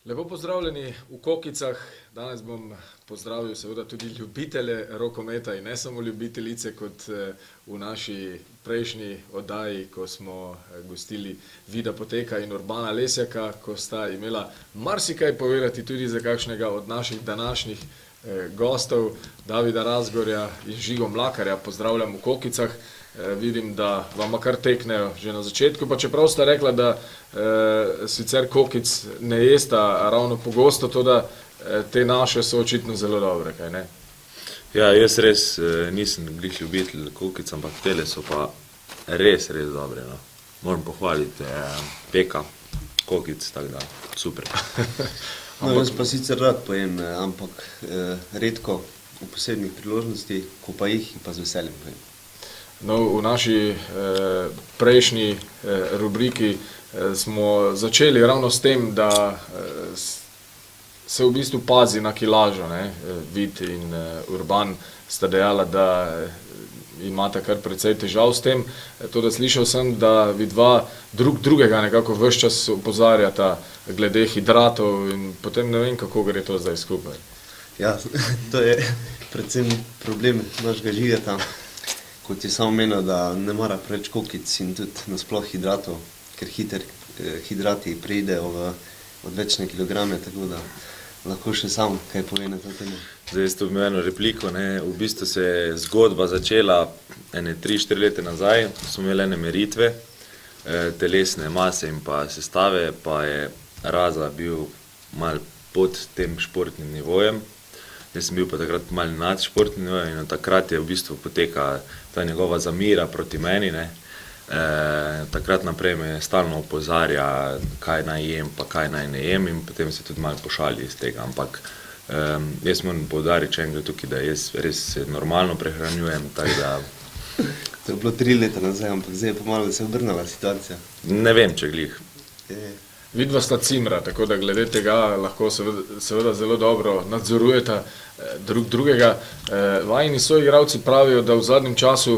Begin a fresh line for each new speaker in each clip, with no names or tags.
Lepo pozdravljeni v Kokicah. Danes bom pozdravil seveda tudi ljubitelje rokometa in ne samo ljubiteljice kot v naši prejšnji oddaji, ko smo gostili Vida Poteka in Urbana Lesjaka, ko sta imela marsikaj povedati tudi za kakšnega od naših današnjih gostov, Davida Razgorja in Žigo Mlakarja. Pozdravljam v Kokicah. Vidim, da vama kar teknejo že na začetku, pa čeprav sta rekla, da sicer kokic ne jesta ravno pogosto, to da te naše so očitno zelo dobre, kaj ne?
Ja, jaz res nisem glih ljubitelj kokic, ampak tele so pa res dobre. No. Moram pohvaliti Peka, kokic, tako da super.
No, jaz pa sicer rad pojem, ampak redko v posebnih priložnosti, ko pa jih pa z veseljem pojem.
No, v naši prejšnji rubriki smo začeli ravno s tem, da se v bistvu pazi na kilažo, ne? Vid in Urban sta dejala, da imata kar precej težav s tem. Toda slišal sem, da vidva drugega nekako ves čas opozarjata glede hidratov in potem ne vem, kako gre to zdaj skupaj.
Ja, to je predvsem problem našega Žigeta, kot je samo menil, da ne mara preveč kokic in tudi nasploh hidratov, ker hidrati preidejo v odvečne kilograme, tako da lahko še sam kaj pove na to temo.
Zdaj ste imeli eno repliko, ne? V bistvu se je zgodba začela 3-4 leta nazaj, smo imeli ene meritve, telesne mase in pa sestave, pa je Raza bil mal pod tem športnim nivojem. Jaz sem bil pa takrat mal nad športnim nivojem in takrat je v bistvu poteka ta njegova zamira proti meni, ne. Takrat naprej me stalno opozarja, kaj naj jem, pa kaj naj ne jem in potem se tudi malo pošali iz tega, ampak jaz moram poudariti še enkrat tukaj, da jaz res se normalno prehranjujem, tako da...
To je bilo 3 leta nazaj, ampak zdaj je pomalo se obrnila situacija.
Ne vem, če glih.
Vidva sta cimra, tako da glede tega lahko seveda zelo dobro nadzorujeta drugega. Vajini soigralci pravijo, da v zadnjem času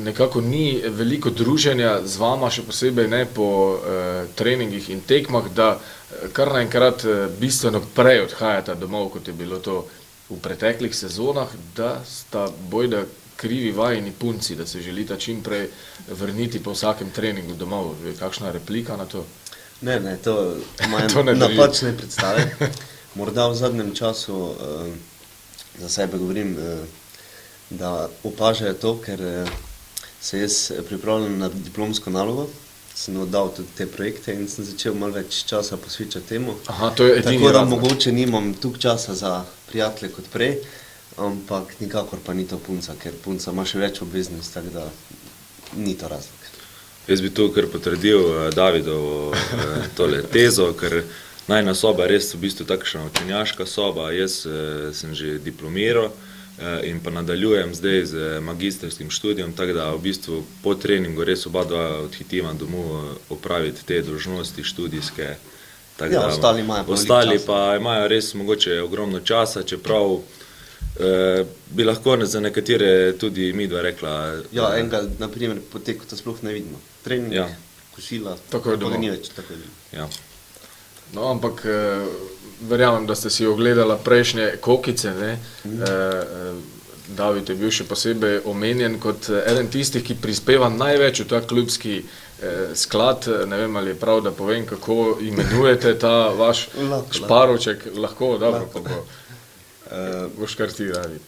nekako ni veliko druženja z vama, še posebej ne po treningih in tekmah, da kar naenkrat bistveno prej odhajata domov, kot je bilo to v preteklih sezonah, da sta bojda krivi vajini punci, da se želita čim prej vrniti po vsakem treningu domov. Kakšna replika na to?
Ne, to imajo napačne predstave. Morda v zadnjem času, za sebe govorim, da opažajo to, ker se jaz pripravljam na diplomsko nalogo, sem oddal tudi te projekte in sem začel malo več časa posvečati temu.
Aha, to je edini
tako da
razlog.
mogoče nimam toliko časa za prijatelje kot prej, ampak nikakor pa ni to punca, ker punca ima še več obveznosti, tako da ni to razlog.
Jaz bi tu kar potrdil Davidovo tole tezo, ker najina soba je res v bistvu takšna učenjaška soba. Jaz sem že diplomiral in pa nadaljujem zdaj z magistrskim študijom, tako da v bistvu po treningu res oba dva odhitiva domov opraviti te dolžnosti študijske.
Ja, ostali imajo pa
ostali pa imajo res mogoče ogromno časa, čeprav bi lahko za nekatere tudi midva rekla.
Ja, enega, na primer, Poteku to sploh ne vidimo. Trening,
ja.
Košila,
tako je domov.
Ni več tako je.
Ja.
No, ampak verjamem, da ste si ogledala prejšnje kokice, ne? David je bil še posebej omenjen kot eden tistih, ki prispeva največ v ta klubski sklad. Ne vem, ali je prav, da povem, kako imenujete ta vaš šparovček. Lahko, dobro, pa bo. Boš kar ti radi.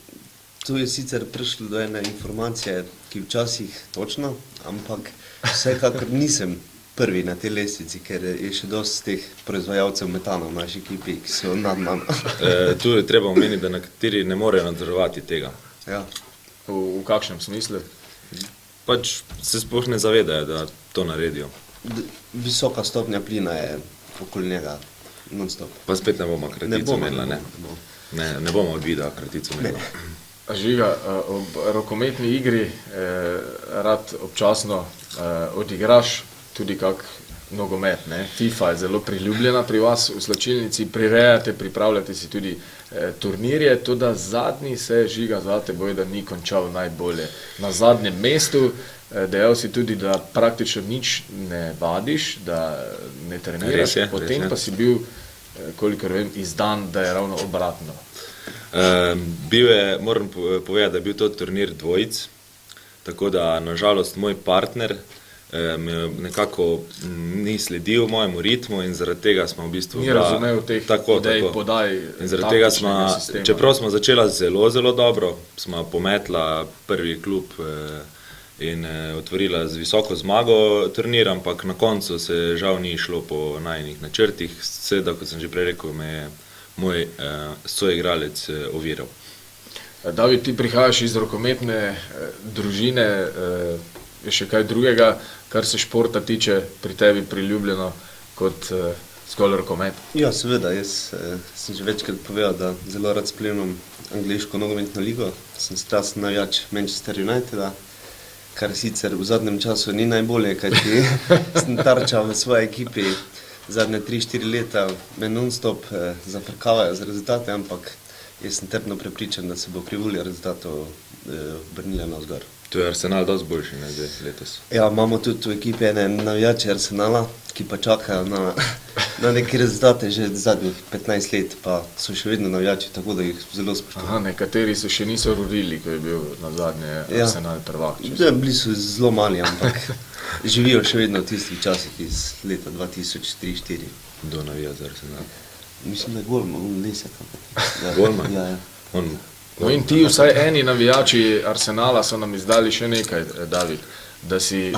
Tu je sicer prišlo do ene informacije, ki včasih točno, ampak vsekakor nisem prvi na tej lestvici, ker je še dosti teh proizvajalcev metana v naši ekipi, ki so nad mano.
Tu je treba omeniti, da nekateri ne morejo nadzorovati tega.
Ja.
V kakšnem smislu?
Pač se sploh ne zavedajo, da to naredijo.
Visoka stopnja plina je okoli njega non-stop.
Pa spet ne bomo kratico imela, ne? Ne bomo od videa kratico imela.
Žiga, ob rokometni igri rad občasno odigraš tudi kak nogomet, ne? FIFA je zelo priljubljena pri vas v slačilnici, prirejate, pripravljate si tudi turnirje, tudi zadnji se Žiga zate bojda ni končal najbolje. Na zadnjem mestu dejal si tudi, da praktično nič ne vadiš, da ne treniraš, potem pa si bil kolikor vem, izdan, da je ravno obratno.
Moram povedati, da je bil to turnir dvojic, tako da nažalost moj partner me nekako ni sledil mojemu ritmu in zaradi tega smo v bistvu...
Ni razumel teh idej, podaj taktičnega sistema.
Čeprav smo začela zelo, zelo dobro, smo pometla prvi klub in otvorila z visoko zmago turnir, ampak na koncu se žal ni šlo po najinih načrtih, seveda, kot sem že prej rekel, me je moj soigralec oviral.
David, ti prihajaš iz rokometne družine, je še kaj drugega, kar se športa tiče pri tebi priljubljeno kot zgolj rokomet?
Ja, seveda, jaz sem že večkrat povedal, da zelo rad spremljam angleško nogometno ligo, sem strasten navijač Manchester Uniteda, kar sicer v zadnjem času ni najbolje, kajti sem tarčal v svoji ekipi zadnje 3-4 leta, me non-stop zafrkavajo z rezultate, ampak jaz sem trdno prepričan, da se bo krivulja rezultatov obrnila navzgor.
To je Arsenal dosti boljši, ne, zdaj letos.
Ja, imamo tudi v ekipi ene navijače Arsenala, ki pa čakajo na neke rezultate že zadnjih 15 let, pa so še vedno navijači, tako da jih zelo spoštujem.
Aha, nekateri se še niso rodili, ko je bil nazadnje Arsenal prvak.
Ja, bili so zelo mali, ampak živijo še vedno v tistih časih iz leta 2003-2004.
Kdo navija za Arsenal?
Mislim, da je Golman, on Lesjak.
Golman?
Ja, ja.
No in ti, vsaj eni navijači Arsenala so nam izdali še nekaj, David, da si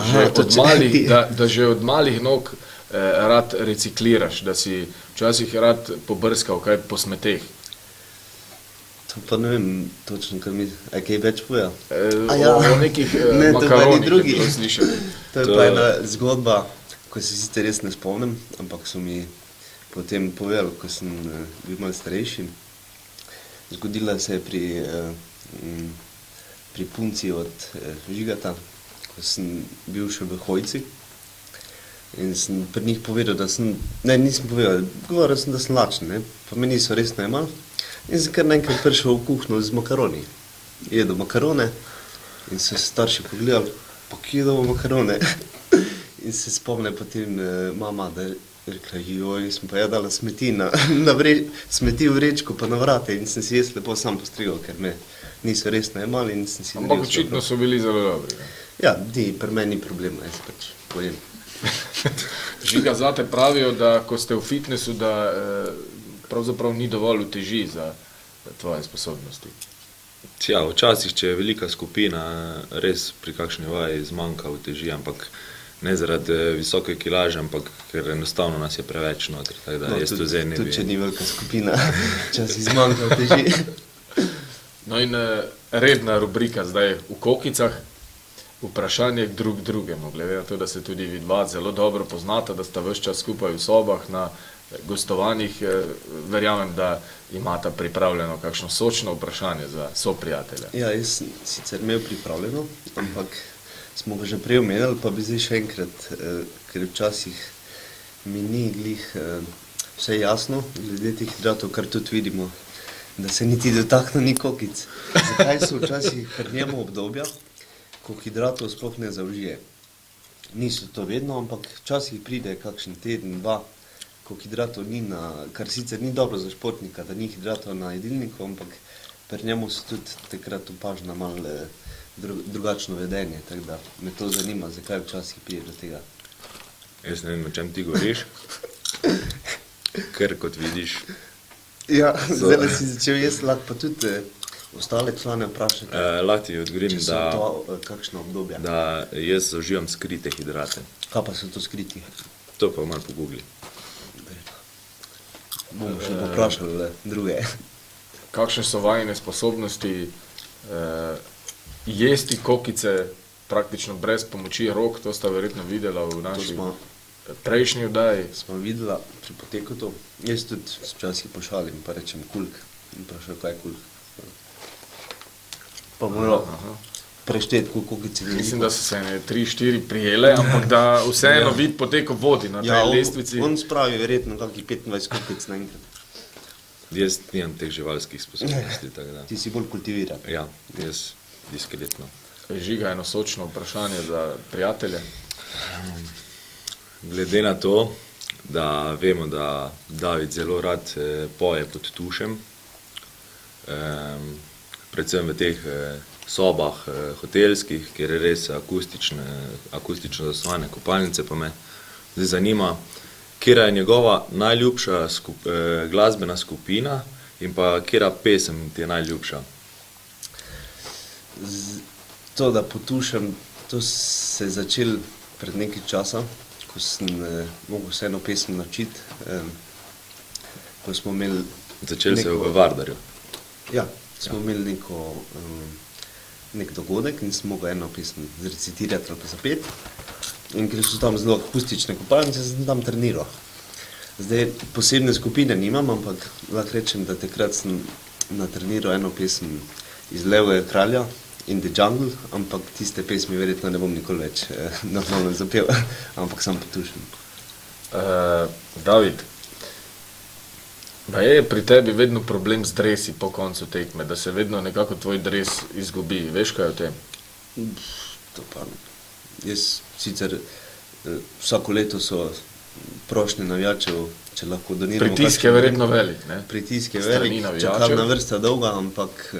že od malih nog rad recikliraš, da si včasih rad pobrskal kaj po smeteh.
To pa ne vem točno, kaj več poja.
O nekih makaronih je bilo slišati.
To je pa ena zgodba, ko se sicer res ne spomnim, ampak so mi potem povedali, ko sem bil malo starejši. Zgodila se je pri punci od Žigata, ko sem bil še v Hojci in sem pri njih povedal, da sem, ne, nisem povedal, govoril sem, da sem lačen, ne, pa me niso res najmal in sem kar nekaj prišel v kuhno z makaroni. Jedel makarone in so starši pogledali, pa kje jedo makarone in se spomne potem mama, da rekla, joj, sem pa dala smeti smeti v vrečko pa na vrate in sem si jaz lepo sam postrigal, ker me niso res najemali in sem si...
Ampak očitno so bili zelo dobri.
Ja, pri meni ni problema, jaz pač pojem.
Žiga, zate pravijo, da ko ste v fitnessu, da pravzaprav ni dovolj uteži za tvoje sposobnosti.
Ja, včasih, če je velika skupina, res pri kakšni vaji zmanjka uteži, ampak ne zaradi visoke kilaže, ampak ker enostavno nas je preveč noter.
Tudi če ni velika skupina, včasih zmanjka uteži.
No in redna rubrika zdaj v Kokicah, vprašanje drug drugemu, glede na to, da se tudi vidva zelo dobro poznata, da sta ves čas skupaj v sobah na gostovanjih, verjamem, da imata pripravljeno kakšno sočno vprašanje za soprijatelja.
Ja, jaz sem sicer imel pripravljeno, ampak smo ga že prej omenili, pa bi zdaj še enkrat, ker včasih mi ni glih vse jasno, glede teh hidratov, kar tudi vidimo, da se niti dotakne ni kokic. Zakaj so včasih pri njemu obdobja, ko hidratov sploh ne zaužije? Niso to vedno, ampak včasih pride kakšen teden, dva, ko hidratov ni kar sicer ni dobro za športnika, da ni hidratov na jedilniku, ampak pri njemu so tudi takrat opažena malo drugačno vedenje, tako da me to zanima, zakaj včasih pride do tega.
Jaz ne vem, o čem ti govoriš, ker kot vidiš...
Ja, zdaj si začel jaz, lahko pa tudi ostale člane vprašati,
lahko ti odgovorim,
če so to kakšna obdobja.
Da jaz zauživam skrite hidrate.
Kaj pa so to skriti?
To pa malo pogugli.
Bomo še poprašali druge.
Kakšne so vajine sposobnosti jesti kokice praktično brez pomoči rok, to sta verjetno videla v naši prejšnji oddaji.
Smo videla pri poteku to. Jaz tudi včasih pošalim, pa rečem kulk. In vprašal, kaj je kulk. Pa mojo preštet, koliko kokice veliko.
Mislim, da so se 3-4 prijele, ampak da vseeno vid poteko vodi na tej lestvici.
On spravi verjetno kakih 25 kokic naenkrat.
Jaz nimam teh živalskih sposobnosti, tako da.
Ti si bolj kultiviran.
Ja, jaz diskretno.
Žiga, eno sočno vprašanje za prijatelje.
Glede na to, da vemo, da David zelo rad poje pod tušem, predvsem v teh sobah hotelskih, kjer je res akustično zasnovane kopalnice, pa me zdaj zanima, katera je njegova najljubša glasbena skupina in pa katera pesem ti je najljubša?
To, da potušem, to se je začel pred nekaj časa, ko sem mogel se eno pesem naučiti, ko smo imeli...
Začel se v Vardarju?
Ja, smo imeli nek dogodek in sem mogel eno pesem zrecitirati ali pa zapeti. In ker so tam zelo akustične kopalnice, sem tam treniral. Zdaj, posebne skupine nimam, ampak lahko rečem, da takrat sem natreniral eno pesem iz Levega kralja, In the Jungle, ampak tiste pesmi verjetno ne bom nikoli več normalno zapel, ampak sam potušem.
David, pa je pri tebi vedno problem z dresi po koncu tekme, da se vedno nekako tvoj dres izgubi. Veš kaj o tem?
To pa jaz sicer vsako leto so prošnje navijačev, če lahko doniramo.
Pritisk je verjetno velik, ne?
Pritisk je velik, čakalna vrsta dolga, ampak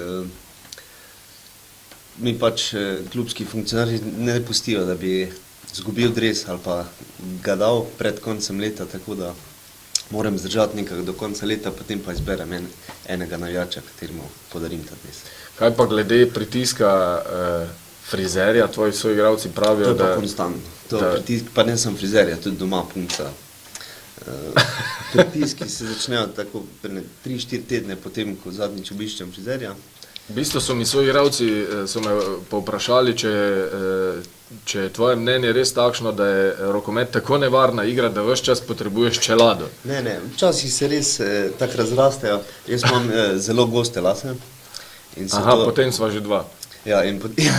mi pač klubski funkcionarji ne pustijo, da bi izgubil dres ali pa ga dal pred koncem leta, tako da moram zdržati nekako do konca leta, potem pa izberem enega navijača, kateremu podarim ta dres.
Kaj pa glede pritiska frizerja, tvoji soigralci pravijo, da...
To je pa konstantno. Pritisk, pa ne sem frizerja, tudi doma punca. Pritiski se začnejo tako 3-4 tedne potem, ko zadnjič obiščem frizerja.
V bistvu so mi soigralci me povprašali, če je tvoje mnenje res takšno, da je rokomet tako nevarna igra, da ves čas potrebuješ čelado.
Ne, včasih se res tako razrastejo. Jaz imam zelo goste lase.
Potem sva že dva.
Ja, in potem...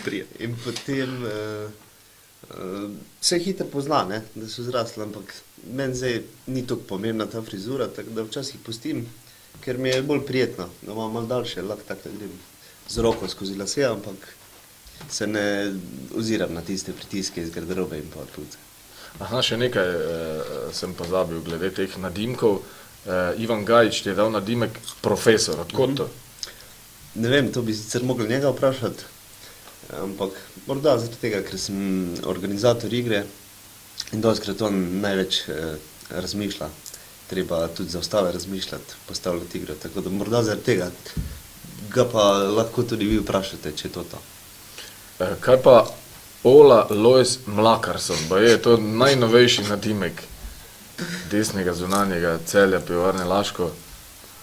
Trije. In potem se hitro pozna, ne, da so zrasli, ampak meni zdaj ni toliko pomembna ta frizura, tako da včasih pustim, ker mi je bolj prijetno, da imam malo daljše, lahko tako da grem z roko skozi lase, ampak se ne oziram na tiste pritiske iz garderobe in pa odpuce.
Še nekaj sem pozabil glede teh nadimkov. Ivan Gajić ti je dal nadimek profesor, odkot to?
Ne vem, to bi sicer mogli njega vprašati, ampak morda zaradi tega, ker sem organizator igre in dostikrat on največ razmišlja. Treba tudi za ostale razmišljati, postavljati igro, tako da morda zaradi tega ga pa lahko tudi vi vprašate, če je to.
Kaj pa Ola Lojs Mlakarson, je to najnovejši nadimek desnega zunanjega Celja Pivovarne Laško,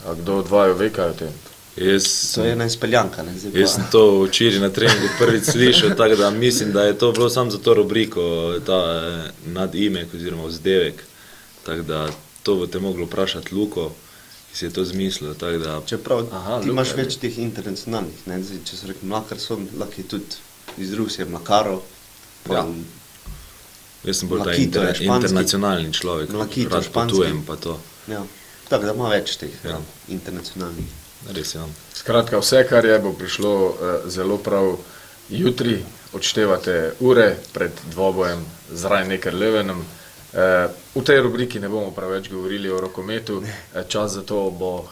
a kdo od vaju ve kaj o tem?
To je ena izpeljanka, ne?
Jaz sem to včeraj na treningu prvič slišal, tako da mislim, da je to bilo samo za to rubriko, ta nadimek oziroma vzdevek, tako da to boste mogli vprašati Luko, ki si je to zmislil, tako da...
Čeprav ti imaš več teh internacionalnih, ne? Zdaj, če so rekli Mlakarson, lahko je tudi iz Rusije Mlakarov.
Ja. Jaz sem bolj ta internacionalni človek, rad potujem pa to.
Ja, tako da ima več teh internacionalnih.
Res je.
Skratka, vse, kar je, bo prišlo zelo prav jutri, odštevate ure pred dvobojem z Rhein-Neckar Löwenom. V tej rubriki ne bomo preveč govorili o rokometu, čas za to bo